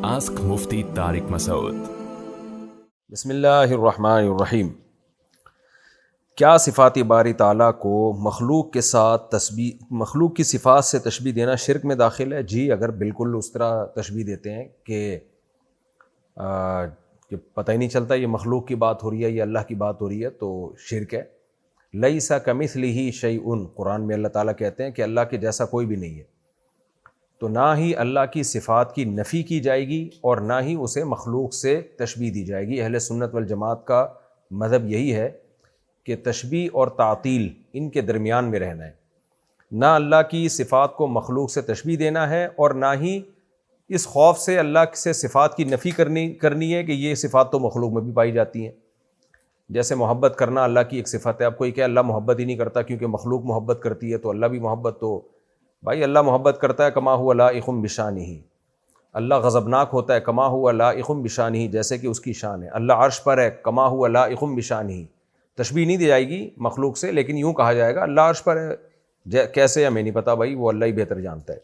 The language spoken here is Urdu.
Ask Mufti Tariq Masood. بسم اللہ الرحمن الرحیم۔ کیا صفات باری تعالیٰ کو مخلوق کے ساتھ مخلوق کی صفات سے تشبیہ دینا شرک میں داخل ہے؟ جی، اگر بالکل اس طرح تشبیہ دیتے ہیں کہ پتہ ہی نہیں چلتا یہ مخلوق کی بات ہو رہی ہے یا اللہ کی بات ہو رہی ہے تو شرک ہے۔ لیس کمثلہ شیء، قرآن میں اللہ تعالیٰ کہتے ہیں کہ اللہ کے جیسا کوئی بھی نہیں ہے، تو نہ ہی اللہ کی صفات کی نفی کی جائے گی اور نہ ہی اسے مخلوق سے تشبیہ دی جائے گی۔ اہل سنت والجماعت کا مذہب یہی ہے کہ تشبیہ اور تعطیل ان کے درمیان میں رہنا ہے، نہ اللہ کی صفات کو مخلوق سے تشبیہ دینا ہے اور نہ ہی اس خوف سے اللہ سے صفات کی نفی کرنی ہے کہ یہ صفات تو مخلوق میں بھی پائی جاتی ہیں۔ جیسے محبت کرنا اللہ کی ایک صفت ہے، اب کوئی کہ اللہ محبت ہی نہیں کرتا کیونکہ مخلوق محبت کرتی ہے تو اللہ بھی محبت، تو بھائی اللہ محبت کرتا ہے کما ہوا لائق بشانہ، اللہ غضبناک ہوتا ہے کما ہوا لائق بشانہ، جیسے کہ اس کی شان ہے۔ اللہ عرش پر ہے کما ہوا لائق بشانہ، تشبیہ نہیں دی جائے گی مخلوق سے، لیکن یوں کہا جائے گا اللہ عرش پر ہے، کیسے ہمیں نہیں پتہ، بھائی وہ اللہ ہی بہتر جانتا ہے۔